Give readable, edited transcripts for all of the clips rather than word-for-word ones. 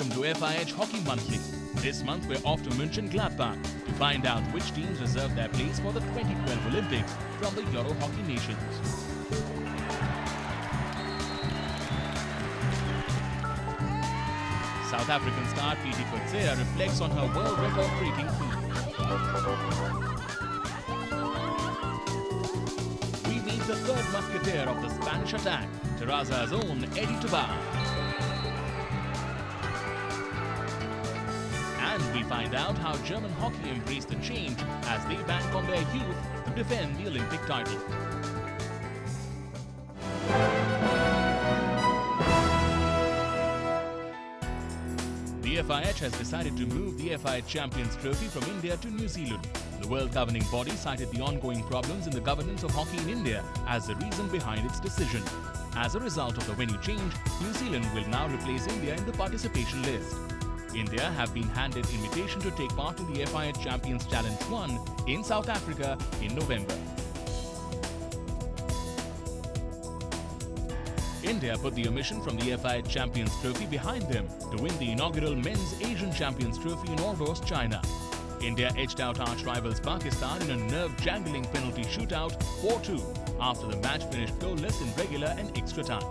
Welcome to FIH Hockey Monthly. This month we're off to Mönchengladbach to find out which teams reserve their place for the 2012 Olympics from the Euro Hockey nations. South African star Pietie Coetzee reflects on her world record-breaking feat. We meet the third musketeer of the Spanish attack, Terraza's own Eddie Tobar. And we find out how German hockey embraced the change as they bank on their youth to defend the Olympic title. The FIH has decided to move the FIH Champions Trophy from India to New Zealand. The world governing body cited the ongoing problems in the governance of hockey in India as the reason behind its decision. As a result of the venue change, New Zealand will now replace India in the participation list. India have been handed invitation to take part in the FIH Champions Challenge 1 in South Africa in November. India put the omission from the FIH Champions Trophy behind them to win the inaugural Men's Asian Champions Trophy in Ordos, China. India edged out arch rivals Pakistan in a nerve-jangling penalty shootout 4-2 after the match finished goalless in regular and extra time.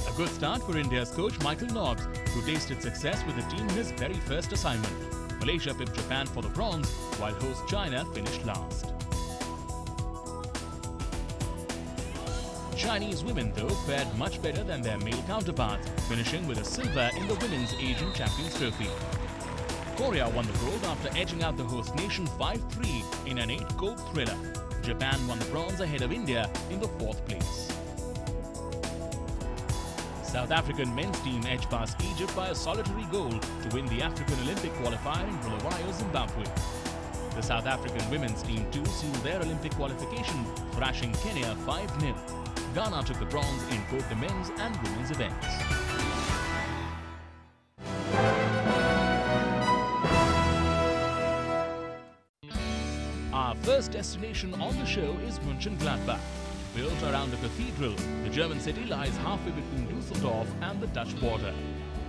A good start for India's coach Michael Nobbs, who tasted success with the team in his very first assignment. Malaysia pipped Japan for the bronze, while host China finished last. Chinese women, though, fared much better than their male counterparts, finishing with a silver in the Women's Asian Champions Trophy. Korea won the gold after edging out the host nation 5-3 in an 8-goal thriller. Japan won the bronze ahead of India in the 4th place. South African men's team edged past Egypt by a solitary goal to win the African Olympic qualifier in Bulawayo, Zimbabwe. The South African women's team too sealed their Olympic qualification, thrashing Kenya 5-0. Ghana took the bronze in both the men's and women's events. Our first destination on the show is Mönchengladbach. Built around a cathedral, the German city lies halfway between Düsseldorf and the Dutch border.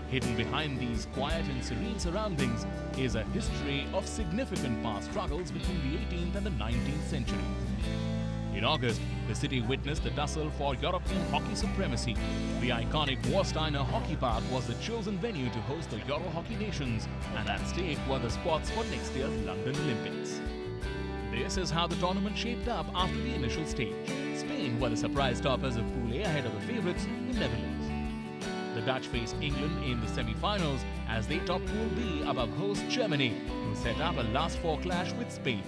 Hidden behind these quiet and serene surroundings is a history of significant past struggles between the 18th and the 19th centuries. In August, the city witnessed the tussle for European hockey supremacy. The iconic Warsteiner Hockey Park was the chosen venue to host the Euro Hockey nations, and at stake were the spots for next year's London Olympics. This is how the tournament shaped up after the initial stage. Spain were the surprise toppers of Pool A ahead of the favourites, the Netherlands. The Dutch faced England in the semi-finals as they topped Pool B above host Germany, who set up a last four clash with Spain.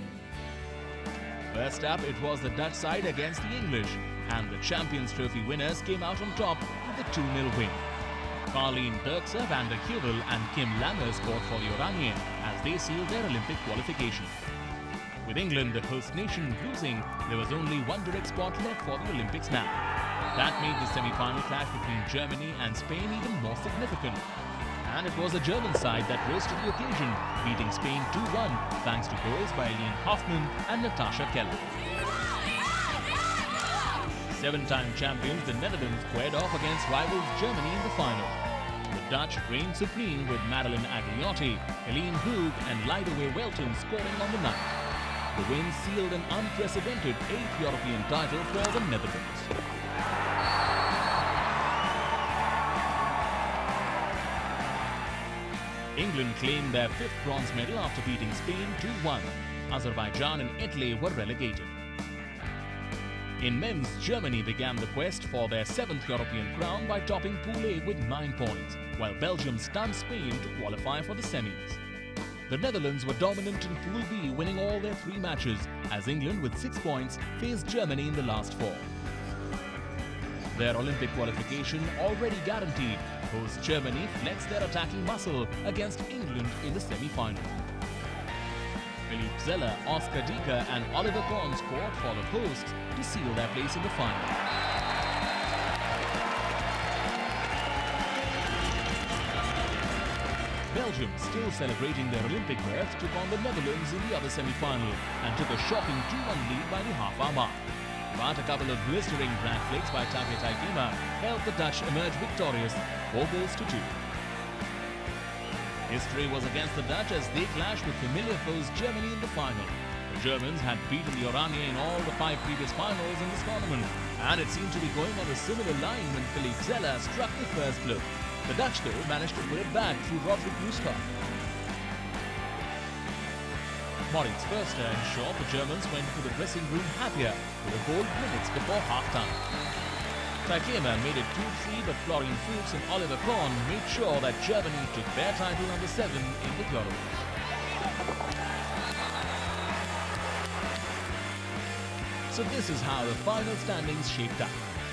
First up, it was the Dutch side against the English, and the Champions Trophy winners came out on top with a 2-0 win. Carleen Dirkse, Van der Heuvel and Kim Langer scored for the Oranje as they sealed their Olympic qualification. With England, the host nation, losing, there was only one direct spot left for the Olympics now. That made the semi-final clash between Germany and Spain even more significant. And it was the German side that rose to the occasion, beating Spain 2-1 thanks to goals by Aline Hoffmann and Natasha Keller. Seven-time champions, the Netherlands squared off against rivals Germany in the final. The Dutch reigned supreme with Madeleine Agliotti, Helene Hoog and Lideaway Welton scoring on the night. The win sealed an unprecedented 8th European title for the Netherlands. England claimed their 5th bronze medal after beating Spain 2-1. Azerbaijan and Italy were relegated. In men's, Germany began the quest for their 7th European crown by topping Pool A with 9 points, while Belgium stunned Spain to qualify for the semis. The Netherlands were dominant in Pool B, winning all their 3 matches, as England with 6 points faced Germany in the last 4. Their Olympic qualification already guaranteed, host Germany flexed their attacking muscle against England in the semi-final. Philipp Zeller, Oscar Dieker and Oliver Kahn scored for the hosts to seal their place in the final. Belgium, still celebrating their Olympic berth, took on the Netherlands in the other semi-final and took a shocking 2-1 lead by the half-hour mark. But a couple of blistering brand flakes by Take Taikema helped the Dutch emerge victorious, 4-2. History was against the Dutch as they clashed with familiar foes Germany in the final. The Germans had beaten the Oranje in all the 5 previous finals in this tournament, and it seemed to be going on a similar line when Pietie Coetzee struck the first blow. The Dutch, though, managed to put it back through Roderick Mustafa. Moritz Förster ensured the Germans went to the dressing room happier with a goal minutes before half-time. Tykema made it 2-3, but Florian Fuchs and Oliver Kahn made sure that Germany took their title number 7 in the Euros. So this is how the final standings shaped up.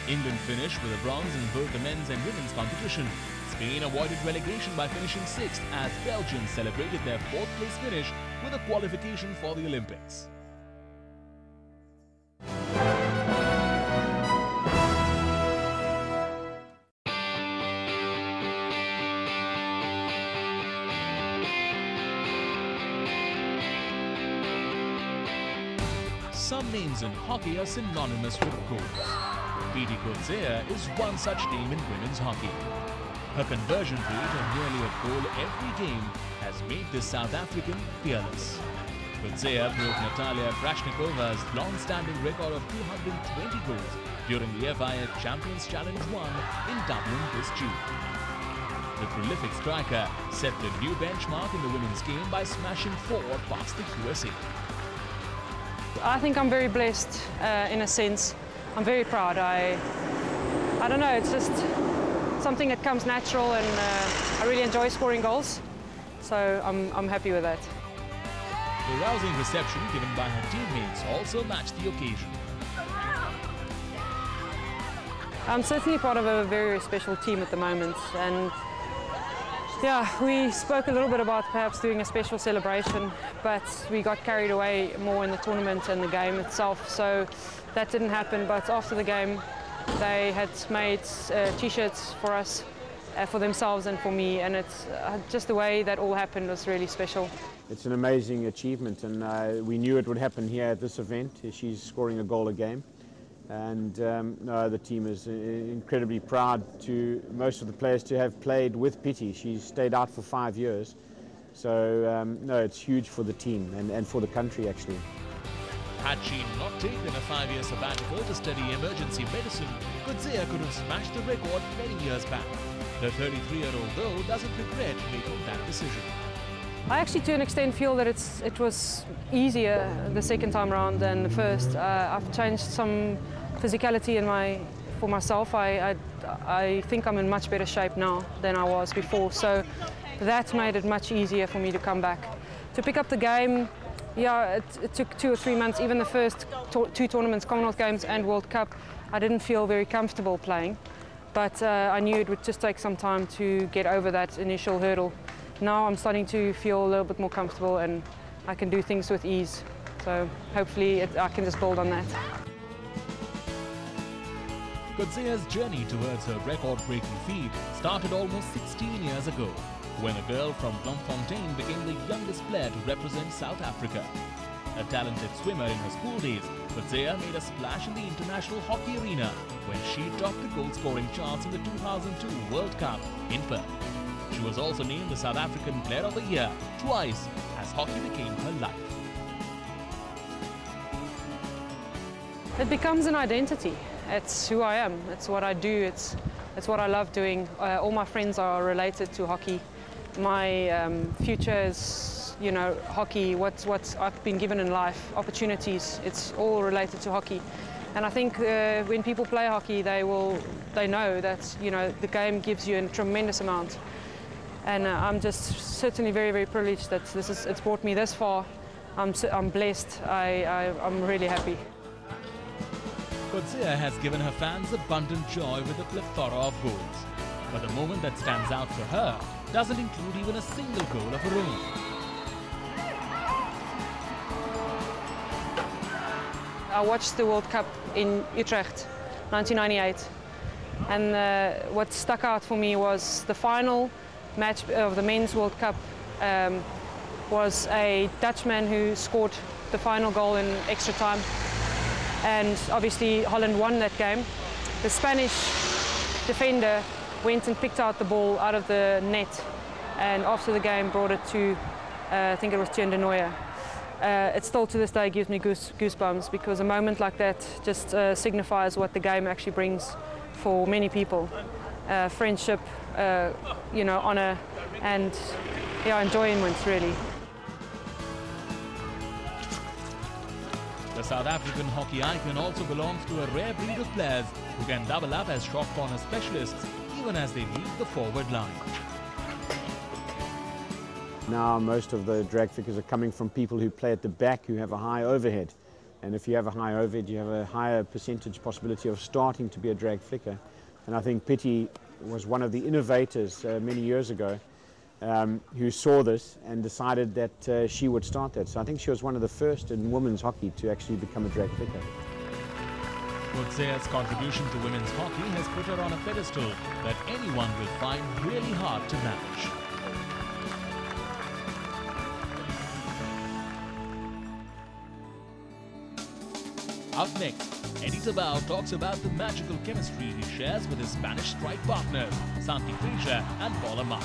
England finished with a bronze in both the men's and women's competition. Spain avoided relegation by finishing 6th as Belgium celebrated their 4th place finish with a qualification for the Olympics. Some names in hockey are synonymous with goals. Pietie Coetzee is one such name in women's hockey. Her conversion rate of nearly a goal every game has made this South African fearless. Coetzee broke Natalia Krashnikova's long-standing record of 220 goals during the FIH Champions Challenge 1 in Dublin this June. The prolific striker set the new benchmark in the women's game by smashing 4 past the USA. I think I'm very blessed in a sense. I'm very proud. I don't know, it's just something that comes natural, and I really enjoy scoring goals. So I'm happy with that. The rousing reception given by her teammates also matched the occasion. I'm certainly part of a very special team at the moment, and yeah, we spoke a little bit about perhaps doing a special celebration, but we got carried away more in the tournament and the game itself, so that didn't happen. But after the game, they had made t-shirts for us, for themselves and for me, and it's just the way that all happened was really special. It's an amazing achievement, and we knew it would happen here at this event. She's scoring a goal a game. And the team is incredibly proud to most of the players to have played with Pietie. She's stayed out for 5 years. So no, it's huge for the team and for the country actually. Had she not taken a 5-year sabbatical to study emergency medicine, Coetzee could have smashed the record many years back. The 33-year-old though doesn't regret making that decision. I actually to an extent feel that it was easier the second time around than the first. I've changed some physicality for myself. I think I'm in much better shape now than I was before, so that made it much easier for me to come back. To pick up the game, yeah, it took 2 or 3 months. Even the first 2 tournaments, Commonwealth Games and World Cup, I didn't feel very comfortable playing, but I knew it would just take some time to get over that initial hurdle. Now I'm starting to feel a little bit more comfortable and I can do things with ease. So hopefully I can just build on that. Coetzee's journey towards her record-breaking feat started almost 16 years ago, when a girl from Bloemfontein became the youngest player to represent South Africa. A talented swimmer in her school days, Coetzee made a splash in the international hockey arena when she topped the goal-scoring charts in the 2002 World Cup in Perth. She was also named the South African Player of the Year twice as hockey became her life. It becomes an identity. It's who I am. It's what I do. It's what I love doing. All my friends are related to hockey. My future is, you know, hockey. What I've been given in life, opportunities. It's all related to hockey. And I think when people play hockey, they know that, you know, the game gives you a tremendous amount. And I'm just certainly very, very privileged that it's brought me this far. I'm blessed. I'm really happy. Coetzee has given her fans abundant joy with a plethora of goals. But the moment that stands out for her doesn't include even a single goal of her own. I watched the World Cup in Utrecht, 1998. And what stuck out for me was the final match of the Men's World Cup was a Dutchman who scored the final goal in extra time. And obviously Holland won that game. The Spanish defender went and picked out the ball out of the net and after the game brought it to, I think it was Thierry de Nooijer. It still to this day gives me goosebumps, because a moment like that just signifies what the game actually brings for many people. Friendship, you know, honour, and yeah, enjoyment really. The South African hockey icon also belongs to a rare breed of players who can double up as short corner specialists even as they leave the forward line. Now most of the drag flickers are coming from people who play at the back, who have a high overhead. And if you have a high overhead, you have a higher percentage possibility of starting to be a drag flicker. And I think Pietie was one of the innovators many years ago who saw this and decided that she would start that. So I think she was one of the first in women's hockey to actually become a drag flicker. Coetzee's contribution to women's hockey has put her on a pedestal that anyone will find really hard to match. Up next, Eddie Tabau talks about the magical chemistry he shares with his Spanish strike partners, Santi Fraser and Paul Amat.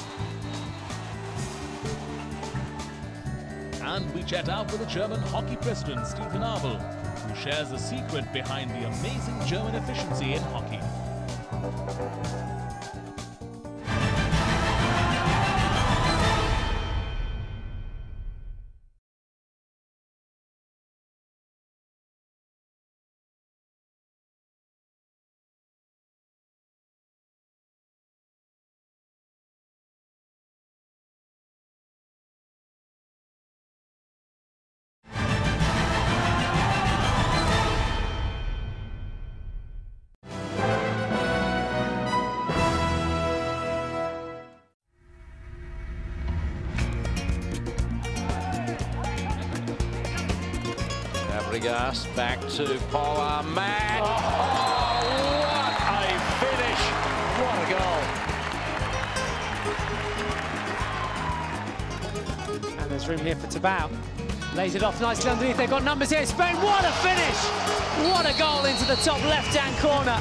And we chat out with the German hockey president, Stephen Abel, who shares the secret behind the amazing German efficiency in hockey. Fabregas back to Paul Amat. Oh, what a finish! What a goal! And there's room here for Tabau. Lays it off nicely underneath. They've got numbers here. Spain, what a finish! What a goal into the top left-hand corner.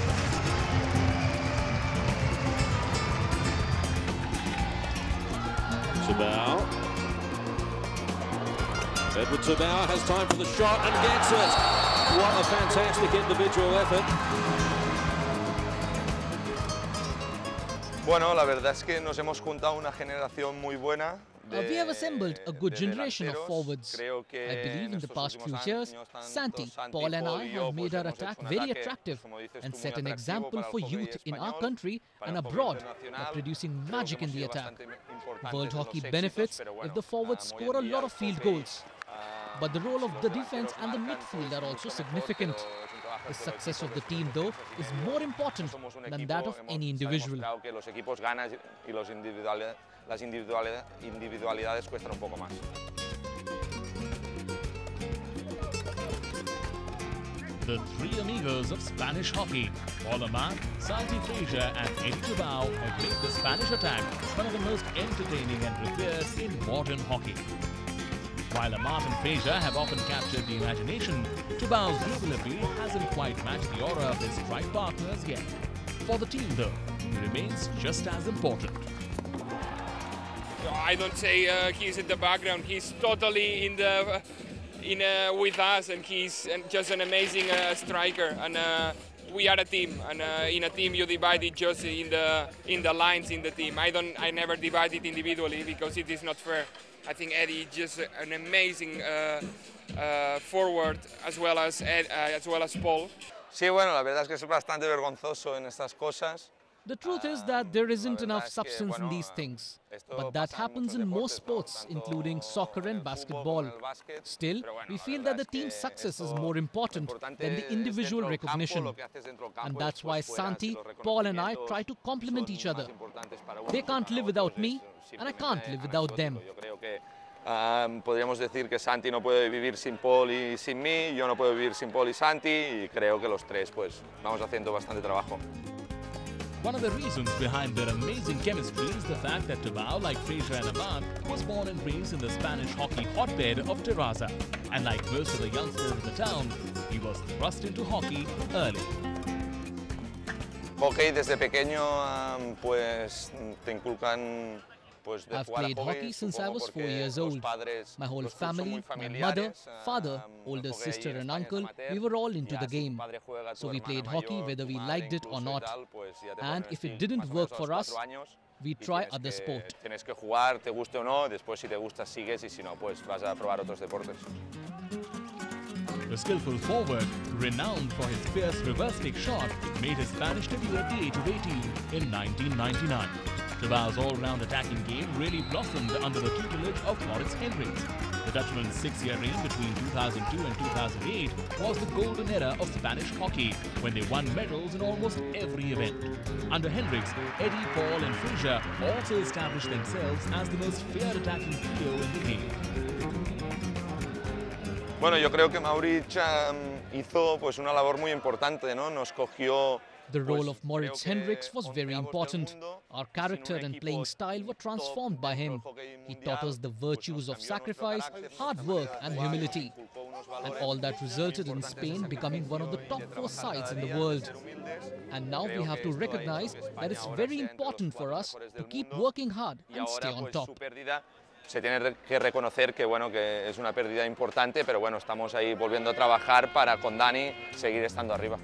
Tabau. Edward Tabau has time for the shot and gets it. What a fantastic individual effort. Bueno, la verdad es que nos hemos juntado una generación muy buena. We have assembled a good generation of forwards. I believe in the past few years, Santi, Paul and I have made our attack very attractive and set an example for youth in our country and abroad by producing magic in the attack. World hockey benefits if the forwards score a lot of field goals. But the role of the defense and the midfield are also significant. The success of the team, though, is more important than that of any individual. Las individualidades cuestan un poco más. The three amigos of Spanish hockey, Paul Amat, Santi Fraser and Eddie Tabau, have made the Spanish attack one of the most entertaining and revered in modern hockey. While Amat and Fraser have often captured the imagination, Tabau's dribble appeal hasn't quite matched the aura of his strike partners yet. For the team, though, he remains just as important. I don't say he's in the background. He's totally with us, and he's just an amazing striker. And we are a team, and in a team you divide it just in the lines in the team. I never divide it individually because it is not fair. I think Eddie is just an amazing forward, as well as Paul. Sí, bueno, la verdad es que es bastante vergonzoso en estas cosas. The truth is that there isn't enough substance in these things, but that happens in most sports, including soccer and basketball. Still, we feel that the team's success is more important than the individual recognition. And that's why Santi, Paul and I try to complement each other. They can't live without me, and I can't live without them. Podríamos decir que Santi no puede vivir sin Paul y sin mí, yo no puedo vivir sin Paul y Santi, y creo que los tres pues vamos haciendo bastante trabajo. One of the reasons behind their amazing chemistry is the fact that Tabau, like Fraser and Amat, was born and raised in the Spanish hockey hotbed of Terraza. And like most of the youngsters in the town, he was thrust into hockey early. Hockey desde pequeño pues te inculcan I've played hockey since I was 4 years old. My whole family, my mother, father, older sister and uncle, we were all into the game. So we played hockey whether we liked it or not. And if it didn't work for us, we try other sport. Tienes que jugar, te guste o no, después si te gusta sigues y si no, pues vas a probar otros deportes. The skillful forward, renowned for his fierce reverse stick shot, made his Spanish debut at the age of 18 in 1999. Bilbao's all-round attacking game really blossomed under the tutelage of Moritz Hendricks. The Dutchman's 6-year reign between 2002 and 2008 was the golden era of Spanish hockey, when they won medals in almost every event. Under Hendricks, Eddie, Paul and Fraser also established themselves as the most feared attacking trio in the game. Bueno, yo creo que Mauric hizo pues una labor muy importante, ¿no? Nos cogió. The role of Moritz Hendricks was very important. Our character and playing style were transformed by him. He taught us the virtues of sacrifice, hard work and humility. And all that resulted in Spain becoming one of the top 4 sides in the world. And now we have to recognize that it's very important for us to keep working hard and stay on top. Se tiene que reconocer que, bueno, que es una pérdida importante, pero bueno, estamos ahí volviendo a trabajar para con Dani seguir estando arriba.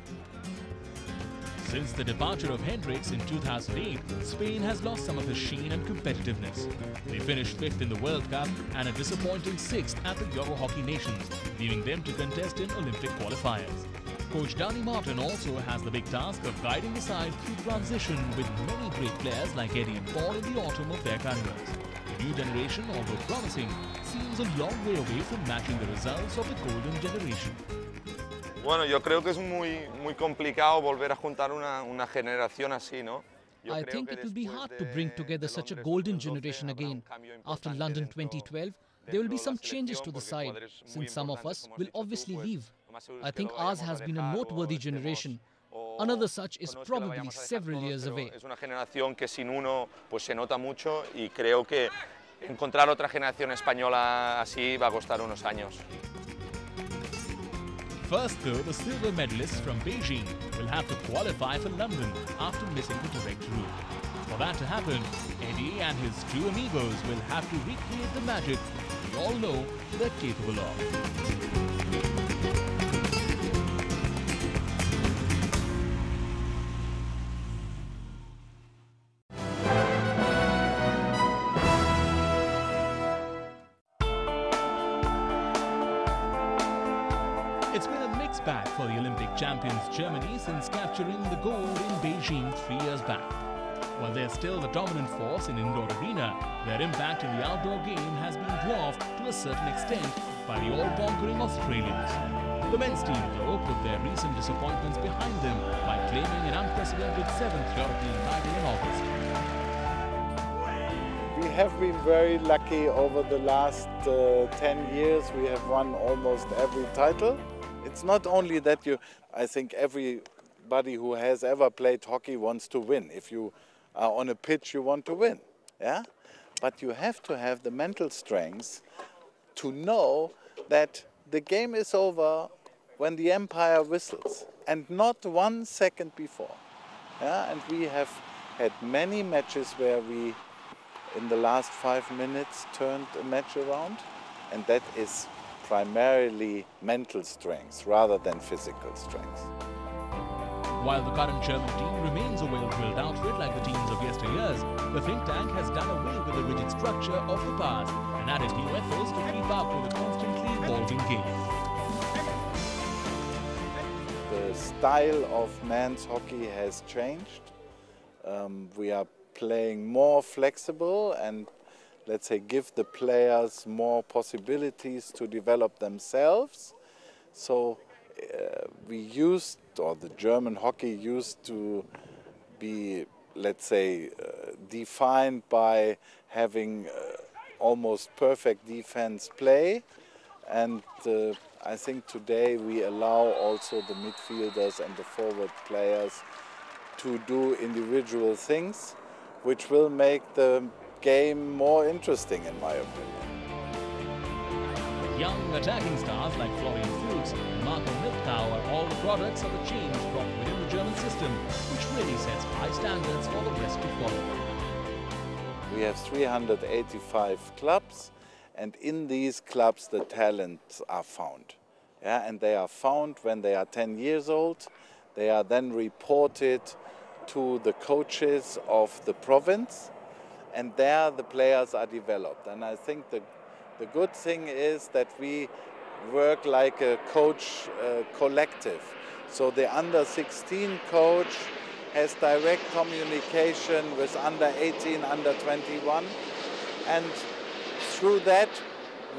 Since the departure of Hendricks in 2008, Spain has lost some of its sheen and competitiveness. They finished 5th in the World Cup and a disappointing 6th at the Euro Hockey Nations, leaving them to contest in Olympic qualifiers. Coach Danny Martin also has the big task of guiding the side through transition with many great players like Eddie and Paul in the autumn of their careers. The new generation, although promising, seems a long way away from matching the results of the golden generation. Bueno, yo creo que es muy complicado volver a juntar una generación así, ¿no? I think it will be hard to bring together such a golden generation again. After London 2012, there will be some changes to the side, since some of us will obviously leave. I think ours has been a noteworthy generation. Another such is probably several years away. Es una generación que sin uno pues se nota mucho y creo que encontrar otra generación española así va a costar unos años. First, though, the silver medalists from Beijing will have to qualify for London after missing the direct route. For that to happen, Eddie and his 2 amigos will have to recreate the magic we all know they're capable of. It's been a mixed bag for the Olympic champions Germany since capturing the gold in Beijing 3 years back. While they're still the dominant force in indoor arena, their impact in the outdoor game has been dwarfed to a certain extent by the all-conquering Australians. The men's team, though, put their recent disappointments behind them by claiming an unprecedented 7th European title in August. We have been very lucky over the last 10 years. We have won almost every title. It's not only that I think everybody who has ever played hockey wants to win. If you are on a pitch, you want to win, yeah? But you have to have the mental strength to know that the game is over when the umpire whistles and not 1 second before. Yeah? And we have had many matches where we, in the last 5 minutes, turned a match around, and that is primarily mental strength rather than physical strength. While the current German team remains a well-drilled outfit like the teams of yesteryears, the think tank has done away with the rigid structure of the past and added new efforts to keep up with the constantly evolving game. The style of men's hockey has changed. We are playing more flexible and, let's say, give the players more possibilities to develop themselves. So the German hockey used to be, let's say, defined by having almost perfect defense play. And I think today we allow also the midfielders and the forward players to do individual things, which will make the game more interesting, in my opinion. Young attacking stars like Florian Fuchs and Marco Miltau are all the products of the change brought within the German system, which really sets high standards for the rest to follow. We have 385 clubs, and in these clubs the talents are found. Yeah, and they are found when they are 10 years old. They are then reported to the coaches of the province, and there the players are developed. And I think the good thing is that we work like a coach collective. So the under-16 coach has direct communication with under-18, under-21, and through that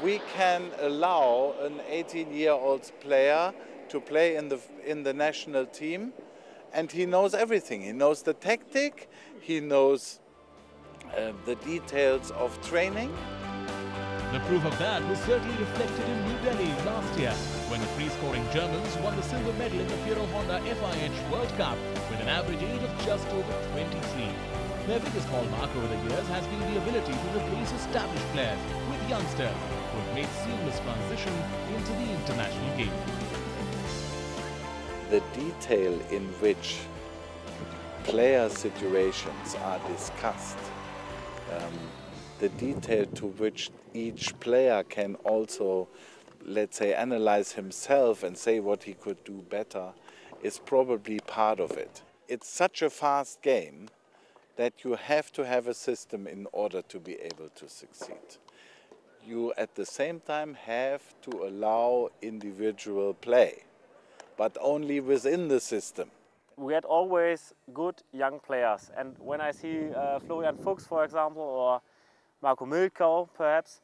we can allow an 18-year-old player to play in the national team, and he knows everything. He knows the tactic, he knows the details of training. The proof of that was certainly reflected in New Delhi last year, when the free-scoring Germans won the silver medal in the Hero Honda FIH World Cup with an average age of just over 23. Their biggest hallmark over the years has been the ability to replace established players with youngsters who have made seamless transition into the international game. The detail in which player situations are discussed, the detail to which each player can also, let's say, analyze himself and say what he could do better, is probably part of it. It's such a fast game that you have to have a system in order to be able to succeed. You at the same time have to allow individual play, but only within the system. We had always good young players, and when I see Florian Fuchs, for example, or Marco Milkau, perhaps,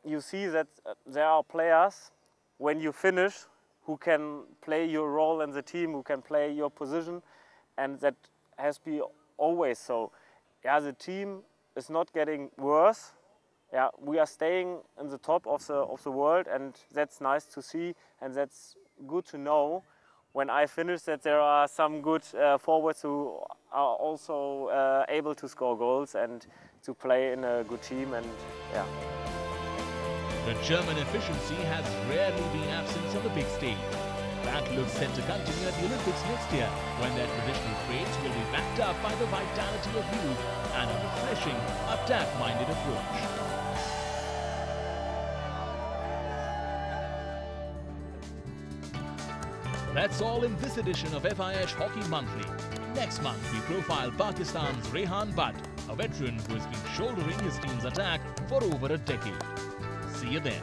you see that there are players, when you finish, who can play your role in the team, who can play your position, and that has been always so. Yeah, the team is not getting worse. Yeah, we are staying in the top of the world, and that's nice to see, and that's good to know when I finish that there are some good forwards who are also able to score goals and to play in a good team, and yeah. The German efficiency has rarely been absent on the big stage. That looks set to continue at the Olympics next year, when their traditional traits will be backed up by the vitality of youth and a refreshing, attack-minded approach. That's all in this edition of FIH Hockey Monthly. Next month, we profile Pakistan's Rehan Butt, a veteran who has been shouldering his team's attack for over a decade. See you then.